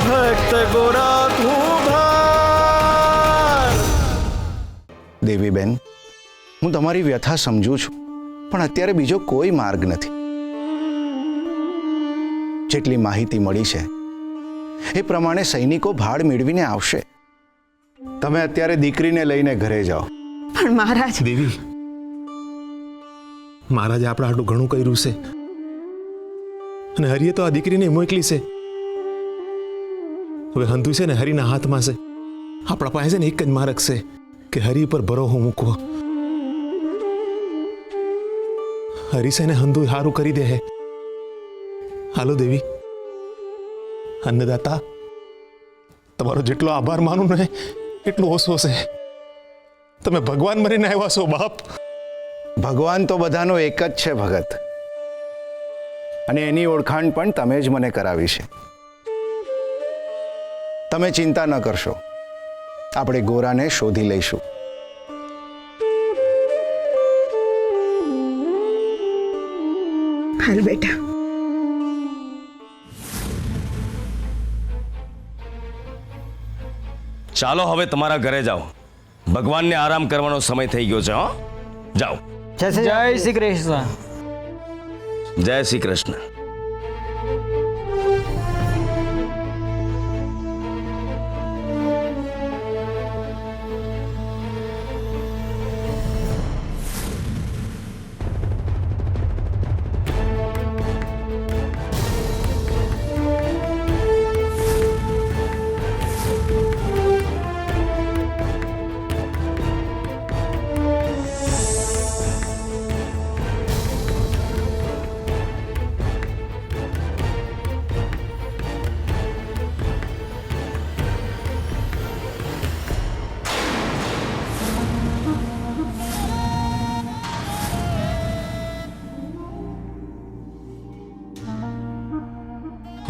ભક્ત ગોરા કુંભાર. દેવીબેન, હું તમારી વ્યથા સમજુ છું, પણ અત્યારે બીજો કોઈ માર્ગ નથી. જેટલી માહિતી મળી છે એ પ્રમાણે સૈનિકો ભાડ મેળવીને આવશે. તમે અત્યારે દીકરીને લઈને ઘરે જાઓ. પણ મહારાજ, દેવી, મહારાજે આપણા હાટું ઘણું કર્યું છે અને હરિએ તો આ દીકરીને મોકલી છે. હવે હંધુ છે ને હરિના હાથમાં છે. આપણા પાસે છે ને એક જ માર્ગ છે કે હરિ પર ભરોસો મૂકવો. હરિ છે ને હંધુ સારું કરી દે હે. હાલો દેવી. અન્નદાતા, તમારો જેટલો આભાર માનું ને એટલું ઓછો છે. તમે ભગવાન બનીને આવ્યા છો બાપ. ભગવાન તો બધાનો એક જ છે ભગત, અને એની ઓળખાણ પણ તમે જ મને કરાવી છે. તમે ચિંતા ન કરશો, આપણે ગોરાને શોધી લઈશું. હાલ બેટા. ચાલો હવે તમારા ઘરે જાઓ. ભગવાનને આરામ કરવાનો સમય થઈ ગયો છે. હો, જાઓ. જય શ્રી કૃષ્ણ. જય શ્રી કૃષ્ણ.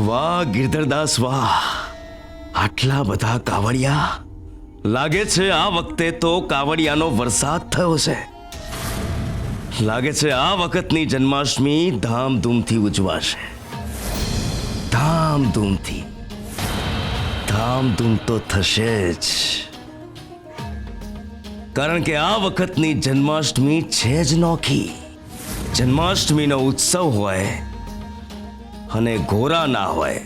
વાહ ગિરધરદાસ વાહ, આટલા બધા કાવડિયા. લાગે છે આ વખતે તો કાવડિયાનો વરસાદ થયો છે. લાગે છે આ વખતની જન્માષ્ટમી ધામધૂમથી ઉજવાશે. ધામધૂમથી. ધામધૂમ તો થશે જ, કારણ કે આ વખતની જન્માષ્ટમી છે જ નોખી. જન્માષ્ટમીનો ઉત્સવ હોય અને ગોરા ના હોય,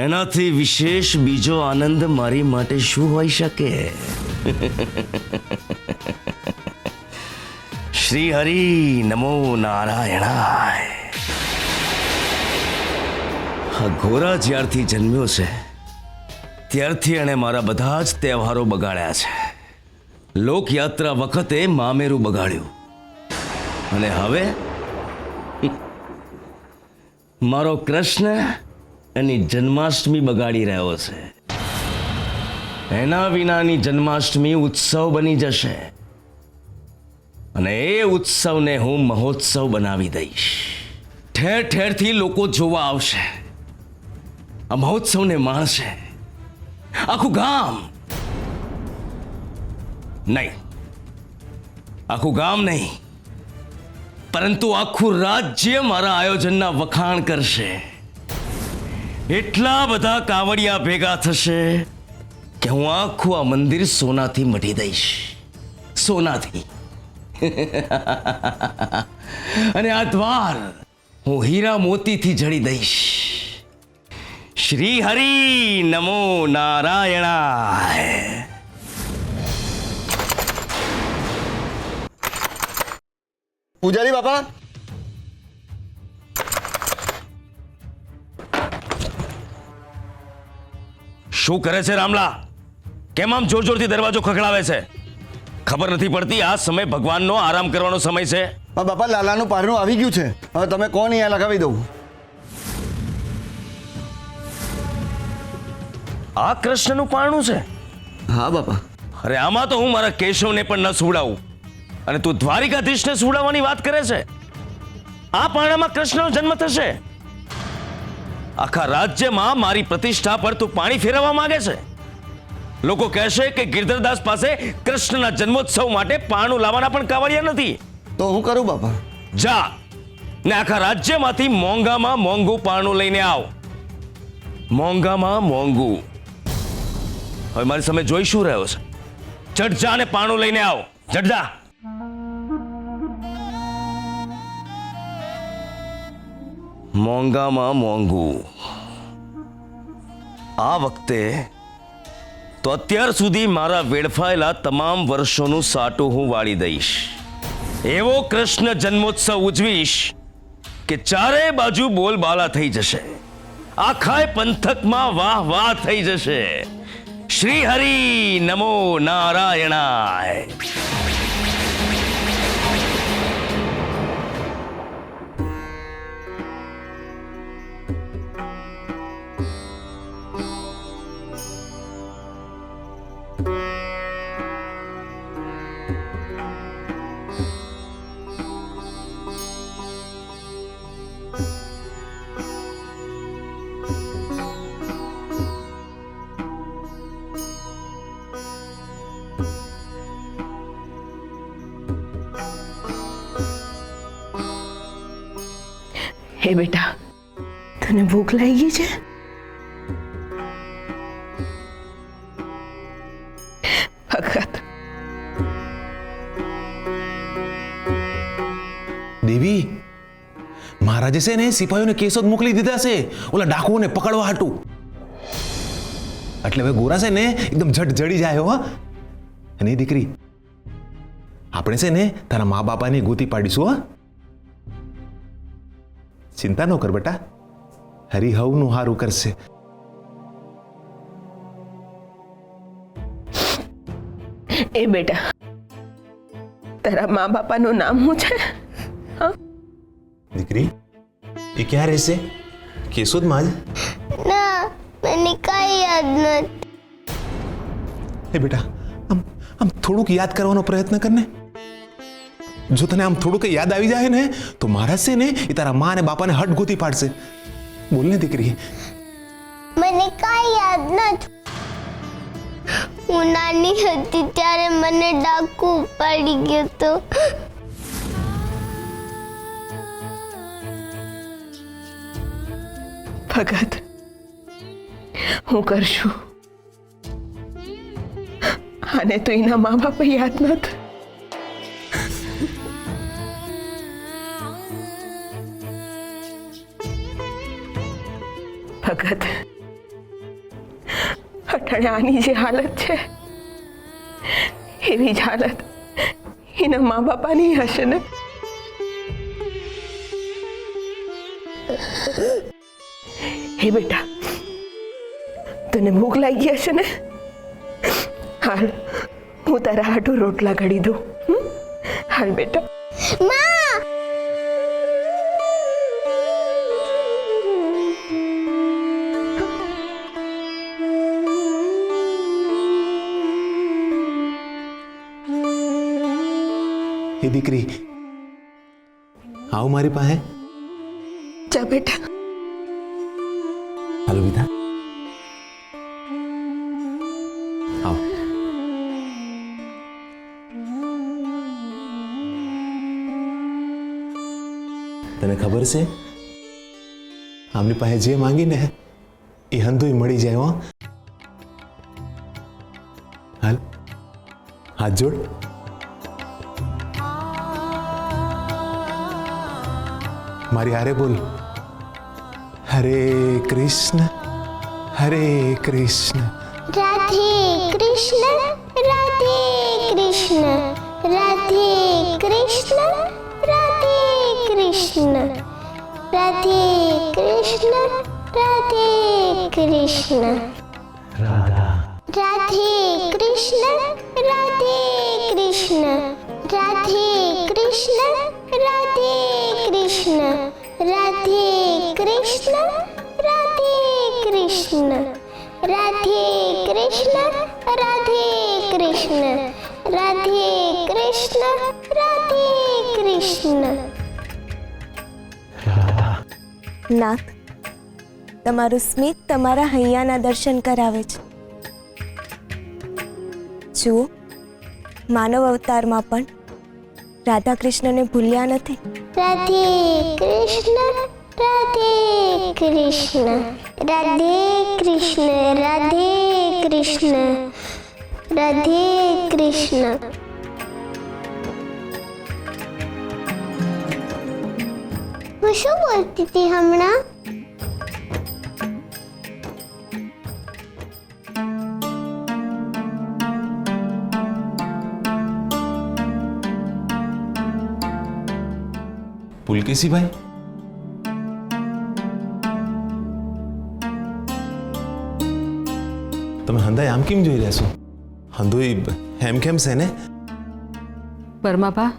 એનાથી વિશેષ બીજો આનંદ મારી માટે શું હોઈ શકે? શ્રી હરિ નમો નારાયણાય. આ ગોરા જ્યારથી જન્મ્યો છે ત્યારથી એણે મારા બધા જ તહેવારો બગાડ્યા છે. લોકયાત્રા વખતે મામેરું બગાડ્યું, અને હવે મારો કૃષ્ણ એની જન્માષ્ટમી બગાડી રહ્યો છે. એના વિનાની જન્માષ્ટમી ઉત્સવ બની જશે, અને એ ઉત્સવને હું મહોત્સવ બનાવી દઈશ. ઠેર ઠેરથી લોકો જોવા આવશે, આ મહોત્સવને માણશે. આખું ગામ નહીં, આખું ગામ નહીં, પરંતુ આખું રાજ્ય મારા આયોજનના વખાણ કરશે. એટલા બધા કાવડિયા ભેગા થશે કે હું આખું આ મંદિર સોનાથી મઢી દઈશ. સોનાથી. અને આ દ્વાર હું હીરા મોતીથી જડી દઈશ. શ્રી હરિ નમો નારાયણાય. પૂજારી બાપા, શું કરે છે રામલા? કેમ આમ જોર જોરથી દરવાજો ખખડાવે છે? ખબર નથી પડતી આ સમય ભગવાનનો આરામ કરવાનો સમય છે? બાપા લાલાનું પારણું આવી ગયું છે. હવે તમે કોણ અહીંયા લગાવી દઉં? આ કૃષ્ણનું પારણું છે? હા બાપા. અરે આમાં તો હું મારા કેશવને પણ ન સુવડાવું, અને તું દ્વારિકાધીશને સુવડાવવાની વાત કરે છે? આ પારણામાં કૃષ્ણનો જન્મ થશે? આખા રાજ્યમાં મારી પ્રતિષ્ઠા પર તું પાણી ફેરવવા માંગે છે? લોકો કહેશે કે ગિરધરદાસ પાસે કૃષ્ણના જન્મોત્સવ માટે પારણું લાવવાના પણ કાવડિયા નથી. તો હું કરું બાપા? જા ને આખા રાજ્યમાંથી મોંઘામાં મોંઘું પારણું લઈને આવ. મોંઘામાં મોંઘું. હવે મારી સામે જોઈ શું રહ્યો છે? જટ જા ને પાણું લઈને આવ. જટ જા. મોંઘામાં મોંઘું. આ વખતે તો અત્યાર સુધી મારા વેડફાયેલા તમામ વર્ષોનું સાટું હું વાળી દઈશ. એવો કૃષ્ણ જન્મોત્સવ ઉજવીશ કે ચારે બાજુ બોલબાલા થઈ જશે. આખાય પંથકમાં વાહ વાહ થઈ જશે. શ્રી હરિ નમો નારાયણાય. હે બેટા, તને ભૂખ લાગી છે? ભગત, દેવી, મહારાજે છે ને સિપાહીઓને કેસો જ મોકલી દીધા છે ઓલા ડાકુઓને પકડવા હાટું. એટલે હવે ગોરા છે ને એકદમ ઝટ જડી જાય હો. અને એ દીકરી, આપણે છે ને તારા મા બાપાની ગોતી પાડીશું. હો, ચિંતા ન કર બેટા, હરિહવનું હારું કરશે. એ બેટા, તારા મા બાપાનું નામ શું છે? દીકરી, એ ક્યાં રહેશે? કેશોદમાં જ. ના, મને કઈ યાદ નથી. એ બેટા, આમ થોડુંક યાદ કરવાનો પ્રયત્ન કરને. જો તને આમ થોડુંક યાદ આવી જાય ને તો મહારાજ છે ને એ તારા મા અને બાપાને હટ ગોતી પાડશે. બોલ ને દીકરી. મને કઈ યાદ નથી. હું નાની હતી ત્યારે મને ડાકુ ઉપાડી ગયો તો. ભગત, હું કરશું. આને તો એના મા બાપ યાદ નથી. ભગત, અટાણે આની જે હાલત છે એવી જ હાલત એના મા બાપાની હશે ને. હે બેટા, તને ભૂખ લાગી હશે ને? હાલ, હું તારા હાટું રોટલા ઘડી દઉં. હાલ બેટા. માં, એ દીકરી, આવ મારી પાસે. જા બેટા. હાલો વિધા, આવ. તને ખબર છે આમની પાસે જે માંગીને એ હંધુય મળી જાય. હો, હાલ, હાથ જોડ. મારી હારે બોલ, હરે કૃષ્ણ હરે કૃષ્ણ રાધે કૃષ્ણ રાધે કૃષ્ણ રાધે કૃષ્ણ રાધે કૃષ્ણ રાધે કૃષ્ણ રાધે કૃષ્ણ રાધે કૃષ્ણ રાધે કૃષ્ણ રાધે કૃષ્ણ રાધે કૃષ્ણ રાધે કૃષ્ણ રાધે કૃષ્ણ રાધે કૃષ્ણ રાધે કૃષ્ણ રાધે કૃષ્ણ રાધે કૃષ્ણ. નાથ, તમારું સ્મિત તમારા હૈયાના દર્શન કરાવે છે. જુઓ, માનવ અવતારમાં પણ રાધા કૃષ્ણને ભૂલ્યા નથી. રાધે કૃષ્ણ રાધે કૃષ્ણ રાધે કૃષ્ણ રાધે કૃષ્ણ રાધે કૃષ્ણ. હું શું બોલતી હતી હમણાં? પુલકેશીભાઈ, તમે હંધાઈ આમ કેમ જોઈ રહ્યા છો? હંધોઈ હેમ કેમ છે ને? પરમાભા,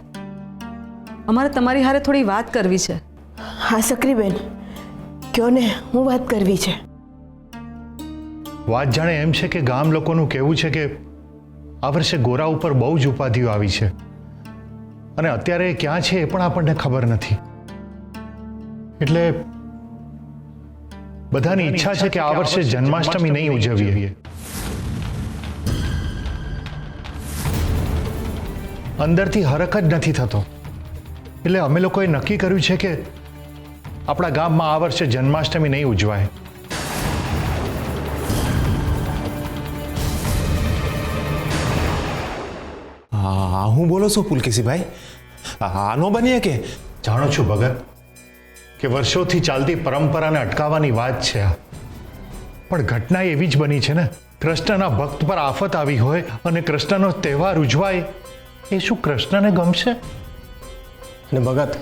અમારે તમારી હારે થોડી વાત કરવી છે. હા સક્રીબેન, કયો ને, હું વાત કરવી છે. વાત જાણે એમ છે કે ગામ લોકોનું કહેવું છે કે આ વર્ષે ગોરા ઉપર બહુ જ ઉપાધિઓ આવી છે અને અત્યારે એ ક્યાં છે એ પણ આપણને ખબર નથી. એટલે બધાની ઈચ્છા છે કે આ વર્ષે જન્માષ્ટમી નહીં ઉજવીએ. અંદરથી હરખ જ નથી થતો. એટલે અમે લોકોએ નક્કી કર્યું છે કે આપણા ગામમાં આ વર્ષે જન્માષ્ટમી નહીં ઉજવાય. હા, હું બોલો છો પુલકેશીભાઈ? આ નો બનીએ કે? જાણો છું ભગત કે વર્ષોથી ચાલતી પરંપરાને અટકાવવાની વાત છે આ, પણ ઘટના એવી જ બની છે ને. કૃષ્ણના ભક્ત પર આફત આવી હોય અને કૃષ્ણનો તહેવાર ઉજવાય, એ શું કૃષ્ણને ગમશે? અને ભગત,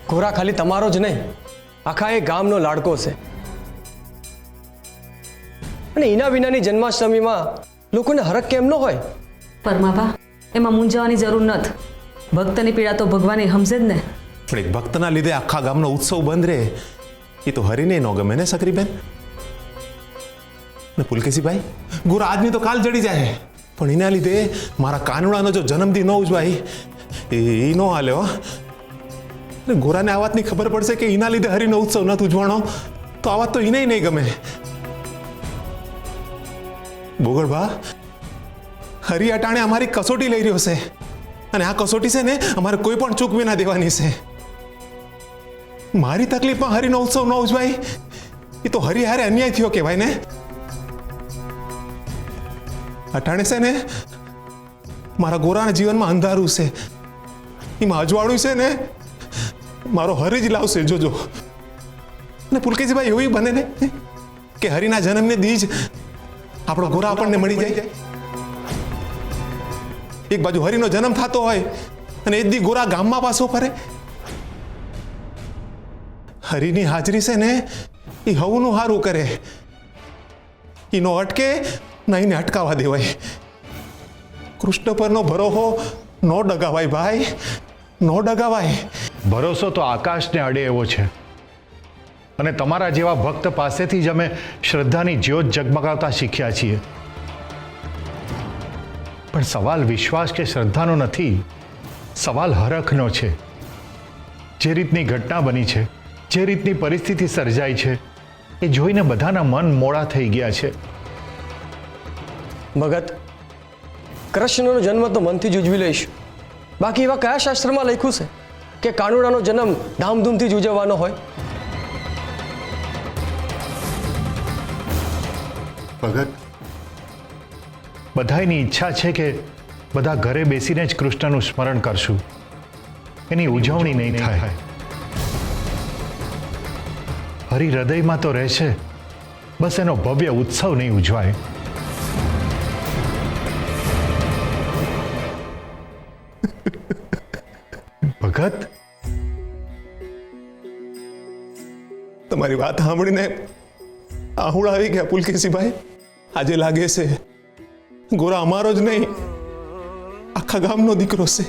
ગોરા ખાલી તમારો જ નહીં, આખા એ ગામનો લાડકો છે. અને એના વિનાની જન્માષ્ટમીમાં લોકોને હરખ કેમ ન હોય? પરમાભા, એમાં મૂંઝાવાની જરૂર નથી. ભક્તની પીડા તો ભગવાન સમજે જ ને. પણ એક ભક્તના લીધે આખા ગામનો ઉત્સવ બંધ રહે, એ તો હરીને ન ગમે ને સક્રીબેન? ને પુલકેશીભાઈ, ગોરા આજની તો કાલ જડી જાય, પણ એના લીધે મારા કાનુડાનો જો જન્મદિન ન ઉજવાય એ ન હાલે હો. ને ગોરાને આ વાતની ખબર પડશે કે એના લીધે હરીનો ઉત્સવ નથી ઉજવાનો, તો આ વાત તો એને નહીં ગમે. બોગડભા, હરી અટાણે અમારી કસોટી લઈ રહ્યો છે, અને આ કસોટી છે ને અમારે કોઈ પણ ચૂકવી ના દેવાની છે. મારી તકલીફમાં હરીનો ઉત્સવ ન ઉજવાય એ તો હરી હારે અન્યાય થયો કહેવાય ને. અટાણે છે ને મારા ગોરાના જીવનમાં અંધારું છે, એમાં અજવાળું છે ને મારો હરી જ લાવશે, જોજો. ને પુલકેશીભાઈ, એવું બને ને કે હરીના જન્મને દી જ આપણો ગોરા આપણને મળી જાય. એક બાજુ હરીનો જન્મ થતો હોય અને એક દી ગોરા ગામમાં પાછો ફરે. હરીની હાજરી છે ને એ હવનું હારું કરે, એનો અટકે ના એને અટકાવવા દેવાય. કૃષ્ણ પરનો ભરોસો નો ડગાવાય ભાઈ, નો ડગાવાય. ભરોસો તો આકાશને અડે એવો છે, અને તમારા જેવા ભક્ત પાસેથી જ અમે શ્રદ્ધાની જ્યોત જગમગાવતા શીખ્યા છીએ. પણ સવાલ વિશ્વાસ કે શ્રદ્ધાનો નથી, સવાલ હરખનો છે. જે રીતની ઘટના બની છે, જે રીતની પરિસ્થિતિ સર્જાઈ છે, એ જોઈને બધાના મન મોડા થઈ ગયા છે. ભગત, કૃષ્ણનો જન્મ તો મનથી જ ઉજવી લઈશું. બાકી એવા કયા શાસ્ત્રમાં લખ્યું છે કે કાનુડાનો જન્મ ધામધૂમથી જ ઉજવવાનો હોય? ભગત, બધાની ઈચ્છા છે કે બધા ઘરે બેસીને જ કૃષ્ણનું સ્મરણ કરશું, એની ઉજવણી નહીં થાય. હરિ હૃદયમાં તો રહેશે, બસ એનો ભવ્ય ઉત્સવ નહીં ઉજવાય. ભગત, તમારી વાત સાંભળીને આહુડ આવી ગયા પુલકેશીભાઈ. આજે લાગે છે ગોરા અમારો જ નહીં, આખા ગામનો દીકરો છે.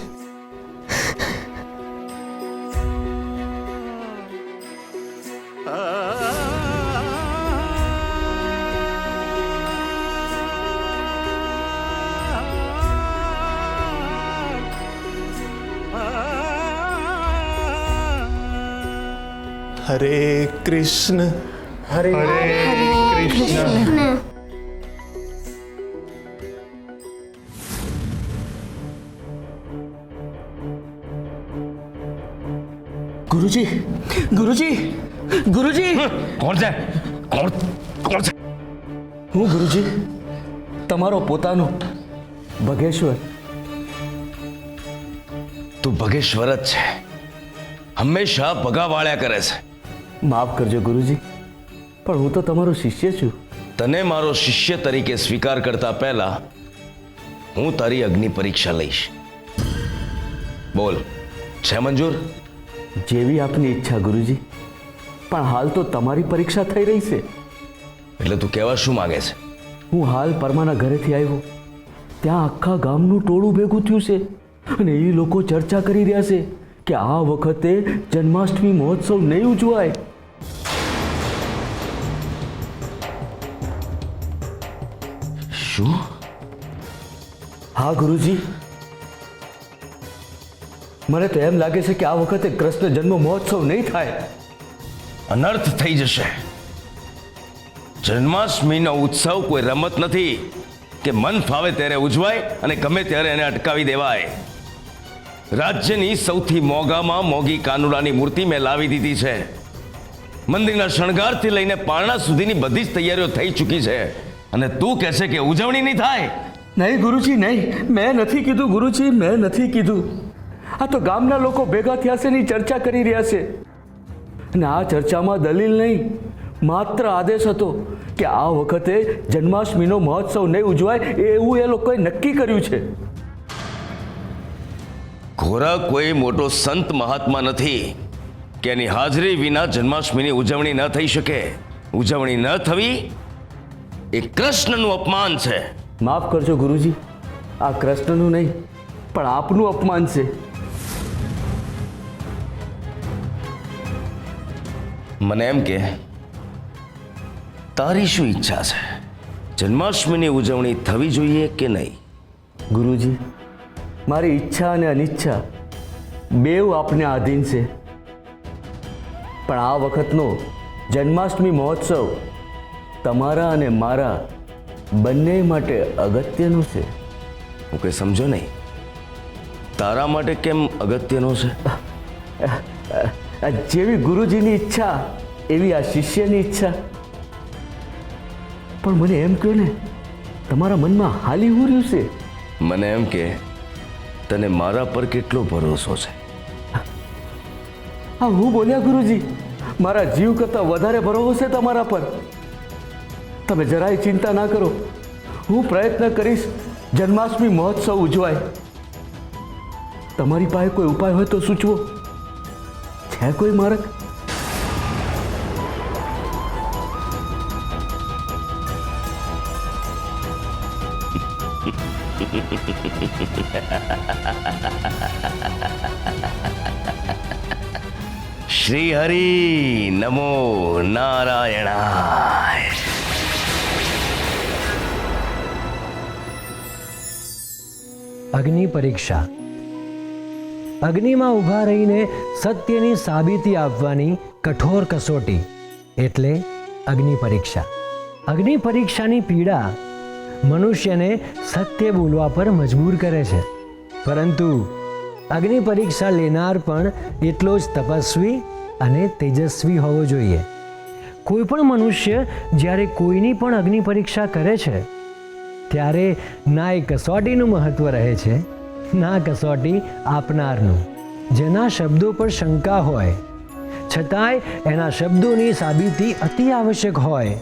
હરે કૃષ્ણ હરે કૃષ્ણ. ગુરુજી ગુરુજી ગુરુજી કોણ છે? કોણ છે? હું ગુરુજી તમારો પોતાનો ભગેશ્વર. તું ભગેશ્વર જ છે. હંમેશા ભગા વાળ્યા કરે છે. માફ કરજો ગુરુજી, પણ હું તો તમારો શિષ્ય છું. તને મારો શિષ્ય તરીકે સ્વીકાર કરતા પહેલા હું તારી અગ્નિ પરીક્ષા લઈશ. બોલ, છે મંજૂર? જેવી આપની ઈચ્છા ગુરુજી, પણ હાલ તો તમારી પરીક્ષા થઈ રહી છે. એટલે તું કહેવા શું માંગે છે? હું હાલ પરમાના ઘરેથી આવ્યો, ત્યાં આખા ગામનું ટોળું ભેગું થયું છે અને એ લોકો ચર્ચા કરી રહ્યા છે કે આ વખતે જન્માષ્ટમી મહોત્સવ નહીં ઉજવાય. શું? હા ગુરુજી, મને તો એમ લાગે છે કે આ વખતે કૃષ્ણ જન્મ મહોત્સવ નહીં થાય. અનર્થ થઈ જશે. જન્માષ્ટમીનો ઉત્સવ કોઈ રમત નથી કે મન ફાવે ત્યારે ઉજવાય અને ગમે ત્યારે એને અટકાવી દેવાય. રાજ્યની સૌથી મોંઘામાં મોંઘી કાનુડાની મૂર્તિ મેં લાવી દીધી છે. મંદિરના શણગારથી લઈને પારણા સુધીની બધી જ તૈયારીઓ થઈ ચૂકી છે અને તું કહે છે કે ઉજવણી નહીં થાય? નહીં ગુરુજી નહીં, મેં નથી કીધું ગુરુજી, મેં નથી કીધું. આ તો ગામના લોકો ભેગા થયા છે ની ચર્ચા કરી રહ્યા છે અને આ ચર્ચામાં દલીલ નહીં, માત્ર આદેશ હતો કે આ વખતે જન્માષ્ટમીનો મહોત્સવ નહીં ઉજવાય એવું એ લોકોએ નક્કી કર્યું છે. ઘોરા કોઈ મોટો સંત મહાત્મા નથી કે એની હાજરી વિના જન્માષ્ટમીની ઉજવણી ન થઈ શકે. ઉજવણી ન થવી એ કૃષ્ણનું અપમાન છે. માફ કરજો ગુરુજી, આ કૃષ્ણનું નહીં પણ આપનું અપમાન છે. મને એમ કે તારી શું ઈચ્છા છે? જન્માષ્ટમીની ઉજવણી થવી જોઈએ કે નહીં? ગુરુજી, મારી ઈચ્છા અને અનિચ્છા બેવ આપને આધીન છે, પણ આ વખતનો જન્માષ્ટમી મહોત્સવ તમારા અને મારા બંને માટે અગત્યનો છે. હું કંઈ સમજો નહીં. તારા માટે કેમ અગત્યનો છે? જેવી ગુરુજીની ઈચ્છા એવી આ શિષ્યની ઈચ્છા. પણ મને એમ કહો ને, તમારા મનમાં હાલી હું રહ્યું છે? મને એમ કે તને મારા પર કેટલો ભરોસો છે? હા, હું બોલ્યા ગુરુજી, મારા જીવ કરતાં વધારે ભરોસો છે તમારા પર. તમે જરાય ચિંતા ના કરો, હું પ્રયત્ન કરીશ જન્માષ્ટમી મહોત્સવ ઉજવાય. તમારી પાસે કોઈ ઉપાય હોય તો સૂચવો. છે કોઈ માર્ગ? શ્રી હરિ નમો નારાયણાય. અગ્નિ પરીક્ષા. અગ્નિમાં ઊભા રહીને સત્યની સાબિતી આપવાની કઠોર કસોટી એટલે અગ્નિ પરીક્ષા. અગ્નિ પરીક્ષાની પીડા મનુષ્યને સત્ય બોલવા પર મજબૂર કરે છે, પરંતુ અગ્નિ પરીક્ષા લેનાર પણ એટલો જ તપસ્વી અને તેજસ્વી હોવો જોઈએ. કોઈ પણ મનુષ્ય જ્યારે કોઈની પણ અગ્નિ પરીક્ષા કરે છે ત્યારે ના એ કસોટીનું મહત્વ રહે છે, ના કસોટી આપનારનું. જેના શબ્દો પર શંકા હોય છતાંય એના શબ્દોની સાબિતી અતિ આવશ્યક હોય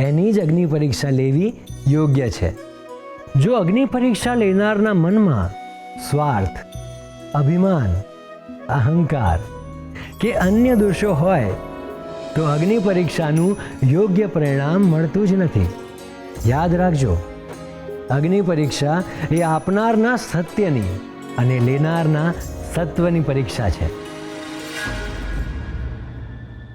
એની જ અગ્નિ પરીક્ષા લેવી યોગ્ય છે. જો અગ્નિ પરીક્ષા લેનારના મનમાં સ્વાર્થ, અભિમાન, અહંકાર કે અન્ય દોષો હોય તો અગ્નિ પરીક્ષાનું યોગ્ય પરિણામ મળતું જ નથી. યાદ રાખજો, અગ્નિ પરીક્ષા એ આપનારના સત્યની અને લેનારના સત્વની પરીક્ષા છે.